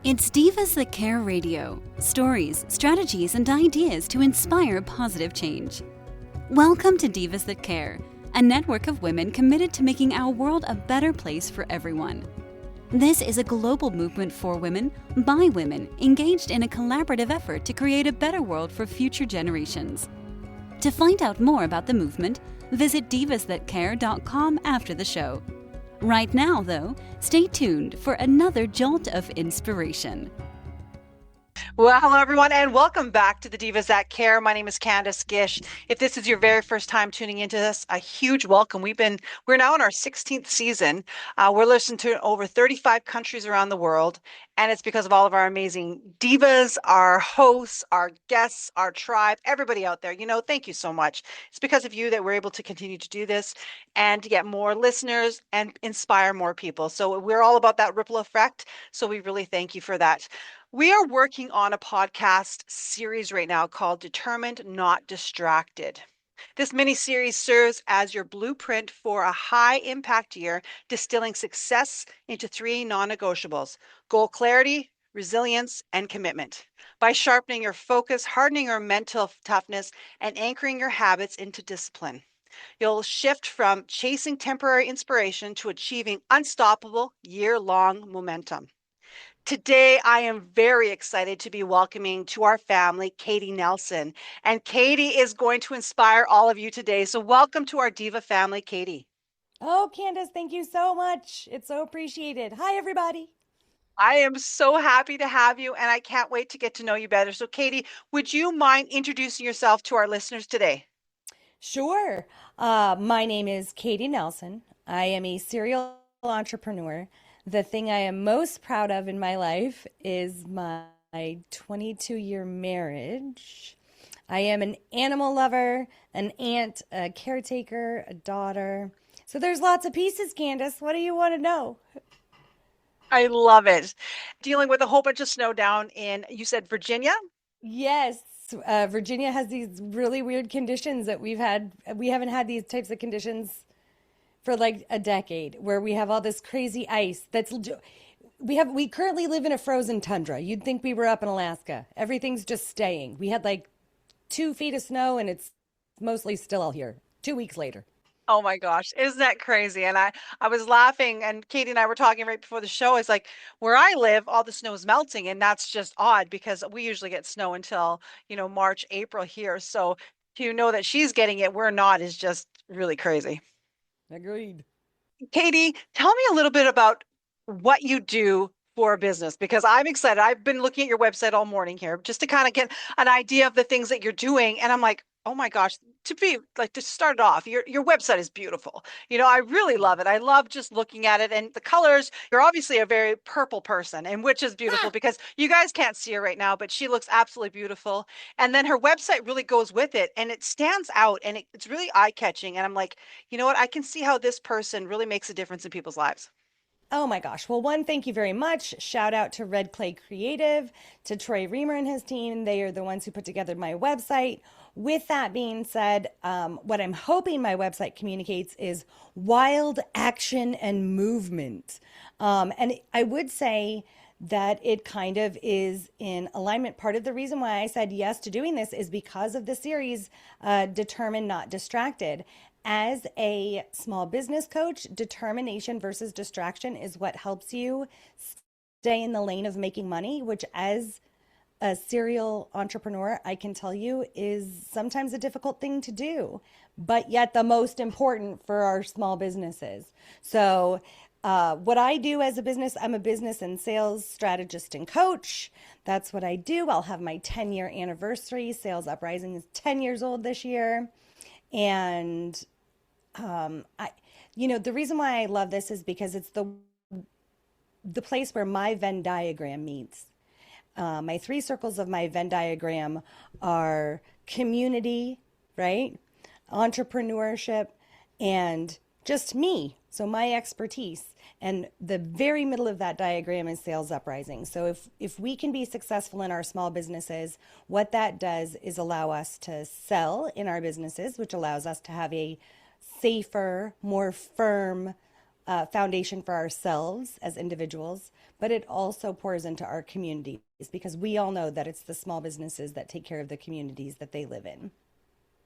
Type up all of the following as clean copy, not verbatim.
It's Divas That Care Radio. Stories, strategies, and ideas to inspire positive change. Welcome to Divas That Care, a network of women committed to making our world a better place for everyone. This is a global movement for women, by women, engaged in a collaborative effort to create a better world for future generations. To find out more about the movement, visit divasthatcare.com after the show. Right now, though, stay tuned for another jolt of inspiration. Well, hello, everyone, and welcome back to the Divas That Care. My name is Candace Gish. If this is your very first time tuning into this, a huge welcome. We're now in our 16th season. We're listened to in over 35 countries around the world, and it's because of all of our amazing divas, our hosts, our guests, our tribe, everybody out there. Thank you so much. It's because of you that we're able to continue to do this and to get more listeners and inspire more people. So we're all about that ripple effect. So we really thank you for that. We are working on a podcast series right now called Determined, Not Distracted. This mini series serves as your blueprint for a high impact year, distilling success into three non-negotiables: goal clarity, resilience, and commitment. By sharpening your focus, hardening your mental toughness, and anchoring your habits into discipline, you'll shift from chasing temporary inspiration to achieving unstoppable year-long momentum. Today, I am very excited to be welcoming to our family, Katie Nelson. And Katie is going to inspire all of you today. So welcome to our Diva family, Katie. Oh, Candace, thank you so much. It's so appreciated. Hi, everybody. I am so happy to have you, and I can't wait to get to know you better. So Katie, would you mind introducing yourself to our listeners today? Sure. My name is Katie Nelson. I am a serial entrepreneur. The thing I am most proud of in my life is my 22-year marriage. I am an animal lover, an aunt, a caretaker, a daughter. So there's lots of pieces, Candace. What do you want to know? I love it. Dealing with a whole bunch of snow down in, you said Virginia? Yes. Virginia has these really weird conditions that we haven't had these types of conditions for like a decade, where we have all this crazy ice we currently live in a frozen tundra. You'd think we were up in Alaska. Everything's just staying. We had like 2 feet of snow and it's mostly still out here 2 weeks later. Oh my gosh, isn't that crazy? And I was laughing, and Katie and I were talking right before the show. It's like where I live, all the snow is melting, and that's just odd because we usually get snow until, March, April here. So to know that she's getting it, we're not, is just really crazy. Agreed. Katie, tell me a little bit about what you do for a business, because I'm excited. I've been looking at your website all morning here just to kind of get an idea of the things that you're doing. And I'm like, oh my gosh, to start it off, your website is beautiful. I really love it. I love just looking at it and the colors. You're obviously a very purple person, and which is beautiful because you guys can't see her right now, but she looks absolutely beautiful. And then her website really goes with it, and it stands out, and it's really eye-catching. And I'm like, you know what? I can see how this person really makes a difference in people's lives. Oh my gosh. Well, one, thank you very much. Shout out to Red Clay Creative, to Troy Reamer and his team. They are the ones who put together my website. With that being said, what I'm hoping my website communicates is wild action and movement. And I would say that it kind of is in alignment. Part of the reason why I said yes to doing this is because of the series, Determined, Not Distracted. As a small business coach, determination versus distraction is what helps you stay in the lane of making money, which as a serial entrepreneur, I can tell you is sometimes a difficult thing to do, but yet the most important for our small businesses. So what I do as a business, I'm a business and sales strategist and coach. That's what I do. I'll have my 10-year anniversary. Sales UpRising is 10 years old this year. And the reason why I love this is because it's the place where my Venn diagram meets. My 3 circles of my Venn diagram are community, right? Entrepreneurship, and just me. So my expertise. And the very middle of that diagram is Sales UpRising. So if we can be successful in our small businesses, what that does is allow us to sell in our businesses, which allows us to have a safer, more firm foundation for ourselves as individuals, but it also pours into our communities because we all know that it's the small businesses that take care of the communities that they live in.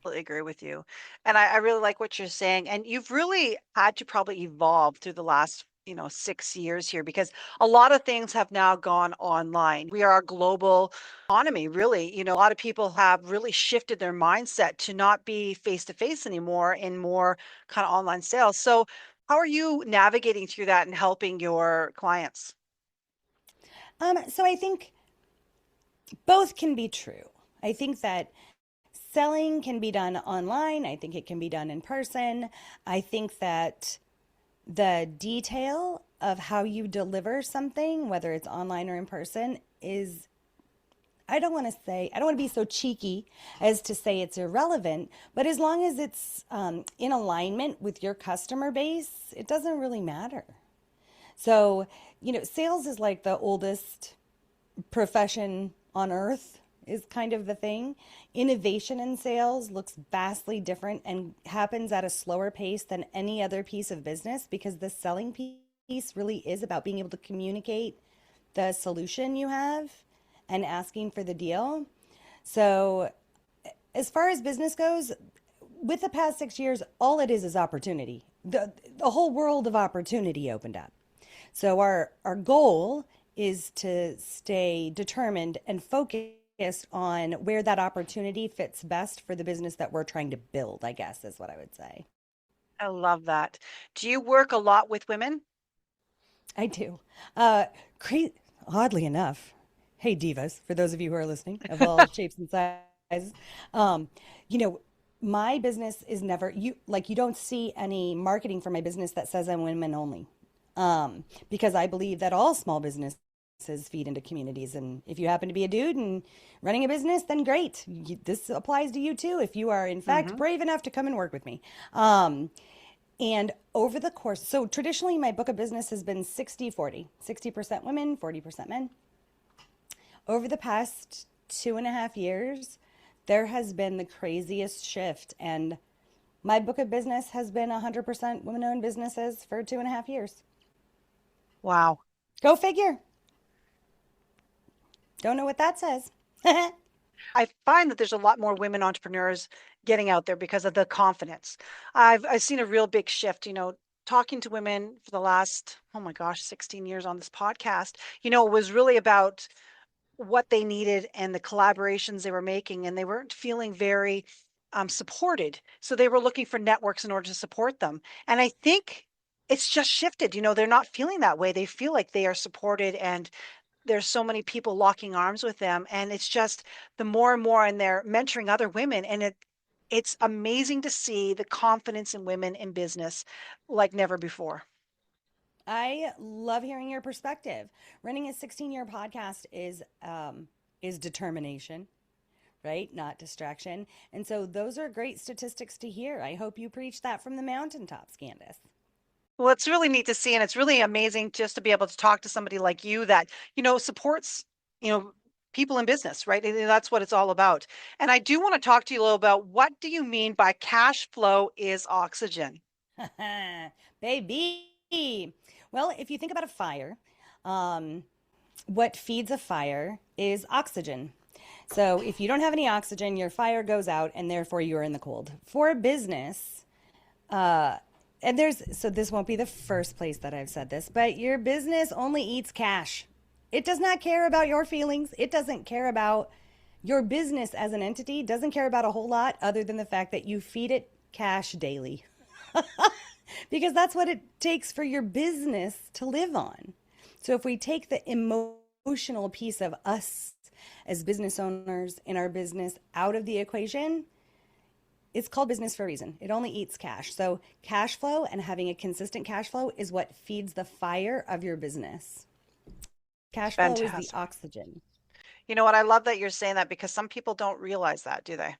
Completely agree with you. And I really like what you're saying. And you've really had to probably evolve through the last, 6 years here because a lot of things have now gone online. We are a global economy, really. A lot of people have really shifted their mindset to not be face to face anymore in more kind of online sales. So, how are you navigating through that and helping your clients? So I think both can be true. I think that selling can be done online. I think it can be done in person. I think that the detail of how you deliver something, whether it's online or in person, is I don't want to be so cheeky as to say it's irrelevant, but as long as it's in alignment with your customer base, it doesn't really matter. So, sales is like the oldest profession on earth, is kind of the thing. Innovation in sales looks vastly different and happens at a slower pace than any other piece of business because the selling piece really is about being able to communicate the solution you have and asking for the deal. So, as far as business goes, with the past 6 years, all it is opportunity. The whole world of opportunity opened up. So our goal is to stay determined and focused on where that opportunity fits best for the business that we're trying to build, I guess is what I would say. I love that. Do you work a lot with women? I do. Uh, Oddly enough, hey divas, for those of you who are listening, of all shapes and sizes, um, you know, my business is never you don't see any marketing for my business that says I'm women only, because I believe that all small businesses feed into communities, and if you happen to be a dude and running a business, then great. This applies to you too. If you are in fact Hmm. brave enough to come and work with me. And over the course, so traditionally my book of business has been 60-40, 60% women, 40% men. Over the past 2.5 years, there has been the craziest shift. And my book of business has been 100% women owned businesses for 2.5 years. Wow. Go figure. Don't know what that says. I find that there's a lot more women entrepreneurs getting out there because of the confidence. I've seen a real big shift, talking to women for the last, oh my gosh, 16 years on this podcast. It was really about what they needed and the collaborations they were making, and they weren't feeling very supported. So they were looking for networks in order to support them. And I think it's just shifted. They're not feeling that way. They feel like they are supported and there's so many people locking arms with them. And it's just the more and more, and they're mentoring other women. And it's amazing to see the confidence in women in business like never before. I love hearing your perspective. Running a 16-year podcast is determination, right? Not distraction. And so those are great statistics to hear. I hope you preach that from the mountaintops, Candace. Well, it's really neat to see, and it's really amazing just to be able to talk to somebody like you that, supports, you know, people in business, right? And that's what it's all about. And I do want to talk to you a little about what do you mean by cash flow is oxygen? Baby. Well, if you think about a fire, um, what feeds a fire is oxygen. So if you don't have any oxygen, your fire goes out and therefore you're in the cold. For a business, and so this won't be the first place that I've said this, but your business only eats cash. It does not care about your feelings. It doesn't care about your business as an entity, doesn't care about a whole lot other than the fact that you feed it cash daily. Because that's what it takes for your business to live on. So if we take the emotional piece of us as business owners in our business out of the equation, it's called business for a reason. It only eats cash. So cash flow and having a consistent cash flow is what feeds the fire of your business. Cash flow is the Fantastic. oxygen. You know what? I love that you're saying that because some people don't realize that, do they?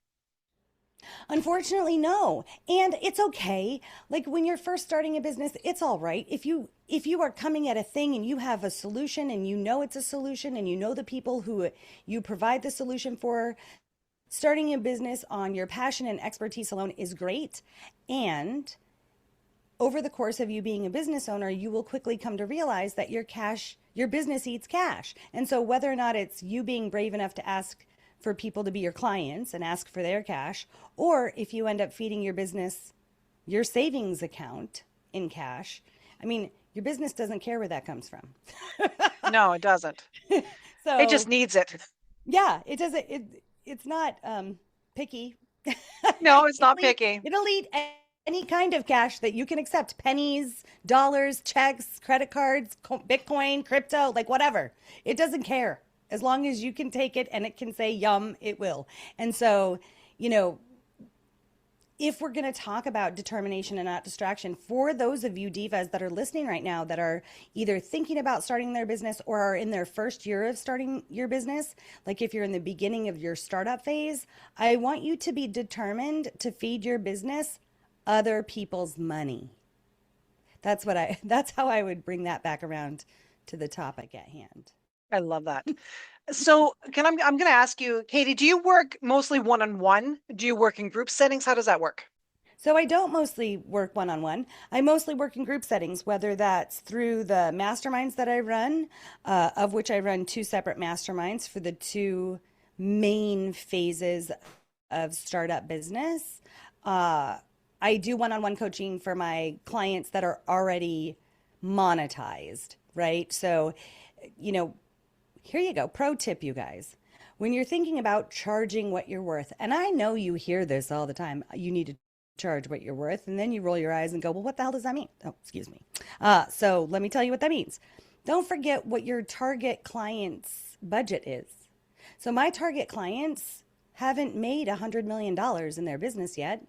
Unfortunately, no. And it's okay. Like when you're first starting a business, it's all right. If you are coming at a thing and you have a solution and you know it's a solution and you know the people who you provide the solution for, starting a business on your passion and expertise alone is great. And over the course of you being a business owner, you will quickly come to realize that your business eats cash. And so whether or not it's you being brave enough to ask for people to be your clients and ask for their cash, or if you end up feeding your business your savings account in cash, I mean, your business doesn't care where that comes from. No, it doesn't. So It just needs it. yeah, it doesn't. It's not picky. No, it's not picky. It'll eat any kind of cash that you can accept: pennies, dollars, checks, credit cards, Bitcoin, crypto, like whatever. It doesn't care as long as you can take it and it can say yum. It will. And so, if we're going to talk about determination and not distraction, for those of you divas that are listening right now that are either thinking about starting their business or are in their first year of starting your business, like if you're in the beginning of your startup phase, I want you to be determined to feed your business other people's money. That's how I would bring that back around to the topic at hand. I love that. So I'm going to ask you, Katie, do you work mostly one-on-one? Do you work in group settings? How does that work? So I don't mostly work one-on-one. I mostly work in group settings, whether that's through the masterminds that I run, of which I run 2 separate masterminds for the 2 main phases of startup business. I do one-on-one coaching for my clients that are already monetized, right? So, here you go. Pro tip, you guys. When you're thinking about charging what you're worth, and I know you hear this all the time, you need to charge what you're worth, and then you roll your eyes and go, well, what the hell does that mean? Oh, excuse me. So let me tell you what that means. Don't forget what your target client's budget is. So my target clients haven't made $100 million in their business yet,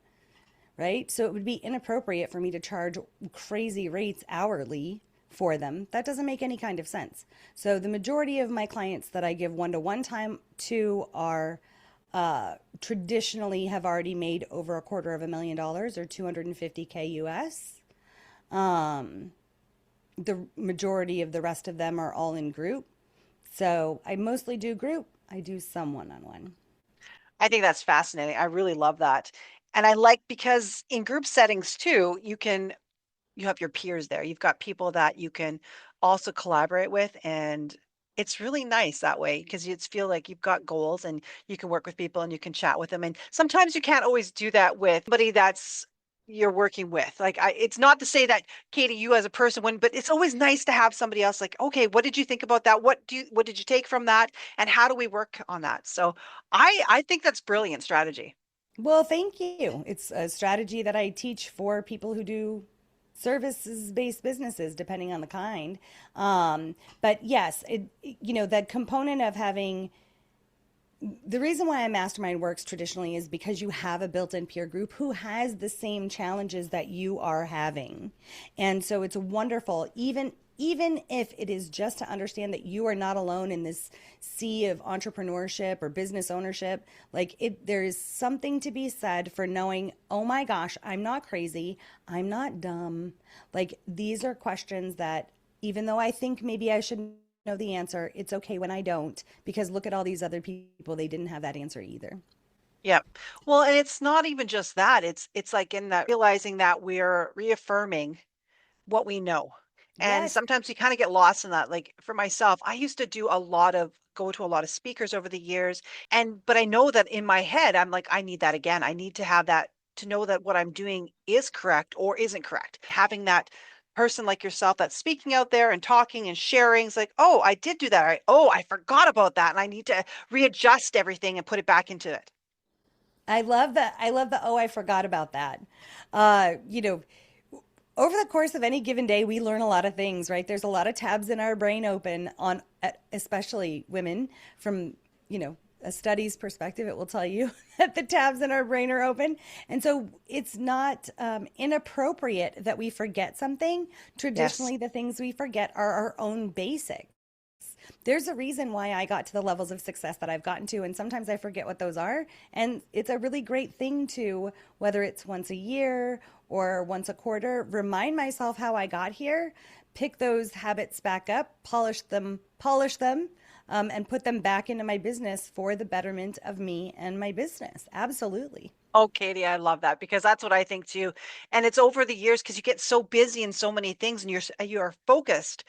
right? So it would be inappropriate for me to charge crazy rates hourly for them. That doesn't make any kind of sense. So the majority of my clients that I give one-to-one time to are traditionally have already made over $250,000 or 250K US. The majority of the rest of them are all in group. So I mostly do group. I do some one-on-one. I think that's fascinating. I really love that. And I like, because in group settings too, you have your peers there. You've got people that you can also collaborate with. And it's really nice that way, because you feel like you've got goals and you can work with people and you can chat with them. And sometimes you can't always do that with somebody that's you're working with. It's not to say that, Katie, you as a person wouldn't, but it's always nice to have somebody else like, okay, what did you think about that? What did you take from that? And how do we work on that? So I think that's brilliant strategy. Well, thank you. It's a strategy that I teach for people who do services-based businesses, depending on the kind. But yes, that component of having, the reason why a mastermind works traditionally is because you have a built-in peer group who has the same challenges that you are having. And so it's wonderful, even if it is just to understand that you are not alone in this sea of entrepreneurship or business ownership. There is something to be said for knowing, oh my gosh, I'm not crazy. I'm not dumb. These are questions that, even though I think maybe I should know the answer, it's okay when I don't, because look at all these other people. They didn't have that answer either. Yep. Well, and it's not even just that. It's like in that realizing that we're reaffirming what we know. And Yes. sometimes you kind of get lost in that. Like for myself, I used to go to a lot of speakers over the years. But I know that in my head, I'm like, I need that again. I need to have that, to know that what I'm doing is correct or isn't correct. Having that person like yourself that's speaking out there and talking and sharing is like, oh, I did do that. I forgot about that. And I need to readjust everything and put it back into it. I love that. Oh, I forgot about that. Over the course of any given day, we learn a lot of things, right? There's a lot of tabs in our brain open especially women, from, a studies perspective. It will tell you that the tabs in our brain are open. And so it's not inappropriate that we forget something. Traditionally, Yes. the things we forget are our own basics. There's a reason why I got to the levels of success that I've gotten to, and sometimes I forget what those are. And it's a really great thing to, whether it's once a year or once a quarter, remind myself how I got here, pick those habits back up, polish them, and put them back into my business for the betterment of me and my business. Absolutely. Oh, Katie, I love that because that's what I think too. And it's over the years because you get so busy in so many things and you are focused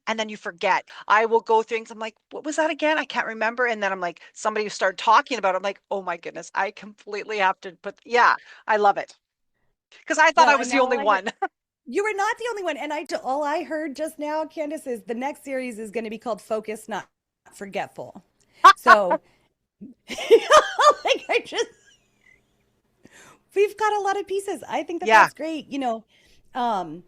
and then you forget. I will go through things. I'm like, what was that again? I can't remember. And then I'm like, somebody will start talking about it. I'm like, oh my goodness, I completely have to put, yeah, I love it because I thought Well, I and was the now all only I hear, one. you were not the only one. And all I heard just now, Candace, is the next series is going to be called Focus, Not Forgetful. So, like, we've got a lot of pieces. I think that Yeah. that's great. Um,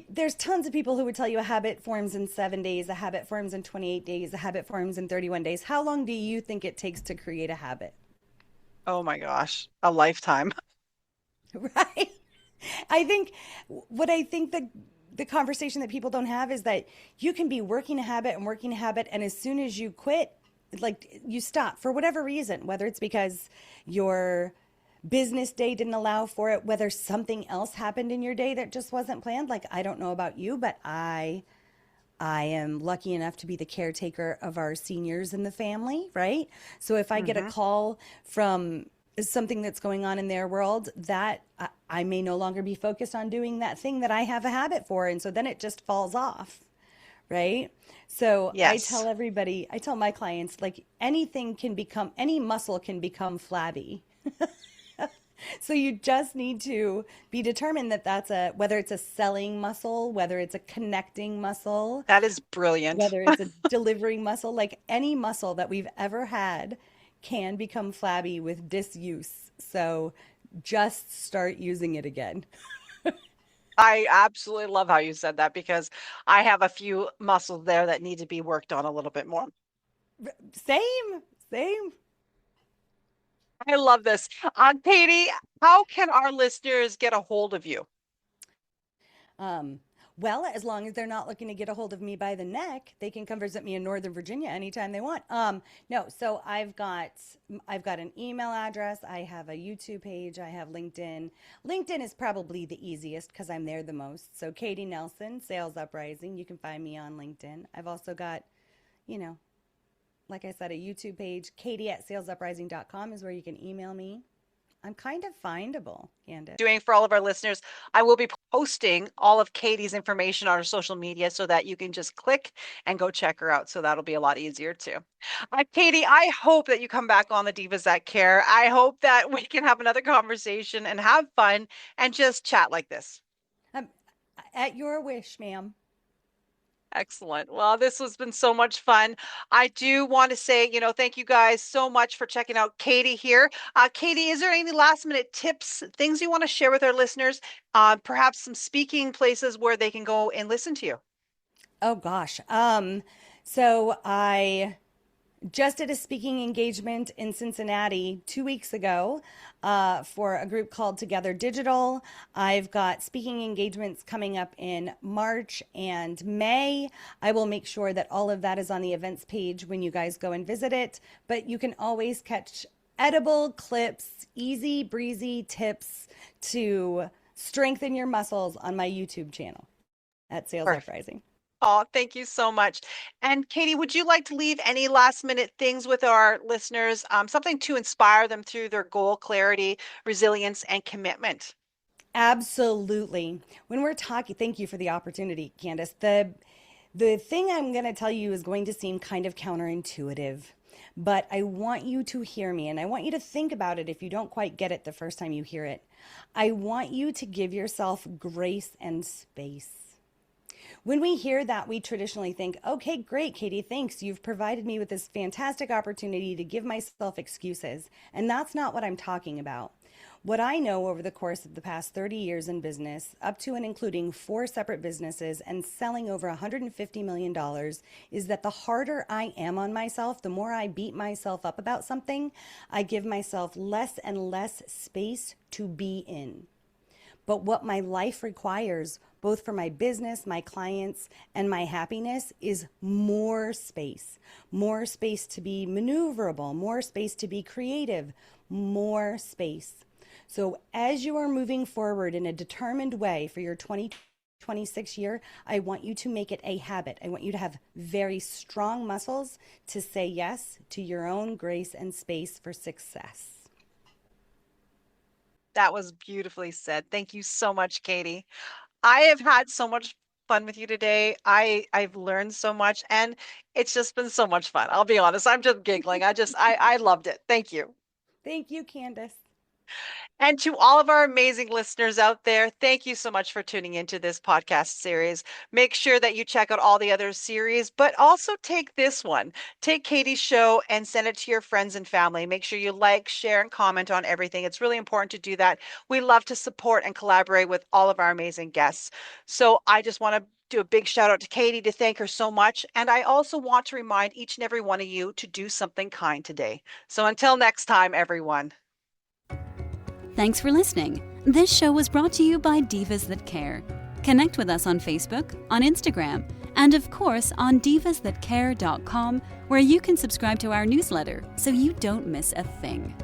there's tons of people who would tell you a habit forms in 7 days, a habit forms in 28 days, a habit forms in 31 days. How long do you think it takes to create a habit? Oh my gosh, a lifetime. Right? I think the conversation that people don't have is that you can be working a habit and working a habit, and as soon as you quit, like you stop for whatever reason, whether it's because your business day didn't allow for it, whether something else happened in your day that just wasn't planned. Like, I don't know about you, but I am lucky enough to be the caretaker of our seniors in the family, right? So if I get a Hmm. call from something that's going on in their world, that I may no longer be focused on doing that thing that I have a habit for. And so then it just falls off, right? So Yes. I tell my clients, like, any muscle can become flabby. So you just need to be determined that whether it's a selling muscle, whether it's a connecting muscle, That is brilliant. whether it's a delivering muscle, like any muscle that we've ever had can become flabby with disuse. So just start using it again. I absolutely love how you said that because I have a few muscles there that need to be worked on a little bit more. Same, same. I love this. Katie, how can our listeners get a hold of you? Um, well, as long as they're not looking to get a hold of me by the neck, they can come visit me in Northern Virginia anytime they want. No, so I've got an email address, I have a YouTube page, I have LinkedIn. LinkedIn is probably the easiest because I'm there the most. So Katie Nelson, Sales Uprising, you can find me on LinkedIn. I've also got, you know, like I said, a YouTube page. Katie at salesuprising.com is where you can email me. I'm kind of findable, Candace. Doing for all of our listeners, I will be posting all of Katie's information on her social media so that you can just click and go check her out. So that'll be a lot easier too. Katie, I hope that you come back on the Divas That Care. I hope that we can have another conversation and have fun and just chat like this. Um, at your wish, ma'am. Excellent. Well, this has been so much fun. I do want to say, thank you guys so much for checking out Katie here. Katie, is there any last minute tips, things you want to share with our listeners? Perhaps some speaking places where they can go and listen to you? Oh gosh. So I just did a speaking engagement in Cincinnati 2 weeks ago for a group called Together Digital. I've got speaking engagements coming up in March and May. I will make sure that all of that is on the events page when you guys go and visit it. But you can always catch edible clips, easy breezy tips to strengthen your muscles on my YouTube channel at Sales Perfect. Uprising. Oh, thank you so much. And Katie, would you like to leave any last minute things with our listeners? Something to inspire them through their goal clarity, resilience, and commitment? Absolutely. When we're talking, thank you for the opportunity, Candace. The thing I'm going to tell you is going to seem kind of counterintuitive, but I want you to hear me and I want you to think about it if you don't quite get it the first time you hear it. I want you to give yourself grace and space. When we hear that, we traditionally think, okay, great, Katie, thanks. You've provided me with this fantastic opportunity to give myself excuses. And that's not what I'm talking about. What I know over the course of the past 30 years in business, up to and including 4 separate businesses and selling over $150 million, is that the harder I am on myself, the more I beat myself up about something, I give myself less and less space to be in. But what my life requires, both for my business, my clients, and my happiness, is more space to be maneuverable, more space to be creative, more space. So as you are moving forward in a determined way for your 2026 year, I want you to make it a habit. I want you to have very strong muscles to say yes to your own grace and space for success. That was beautifully said. Thank you so much, Katie. I have had so much fun with you today. I've learned so much, and it's just been so much fun. I'll be honest. I'm just giggling. I loved it. Thank you. Thank you, Candace. And to all of our amazing listeners out there, thank you so much for tuning into this podcast series. Make sure that you check out all the other series, but also take this one. Take Katie's show and send it to your friends and family. Make sure you like, share, and comment on everything. It's really important to do that. We love to support and collaborate with all of our amazing guests. So I just want to do a big shout out to Katie to thank her so much. And I also want to remind each and every one of you to do something kind today. So until next time, everyone. Thanks for listening. This show was brought to you by Divas That Care. Connect with us on Facebook, on Instagram, and of course on divasthatcare.com, where you can subscribe to our newsletter so you don't miss a thing.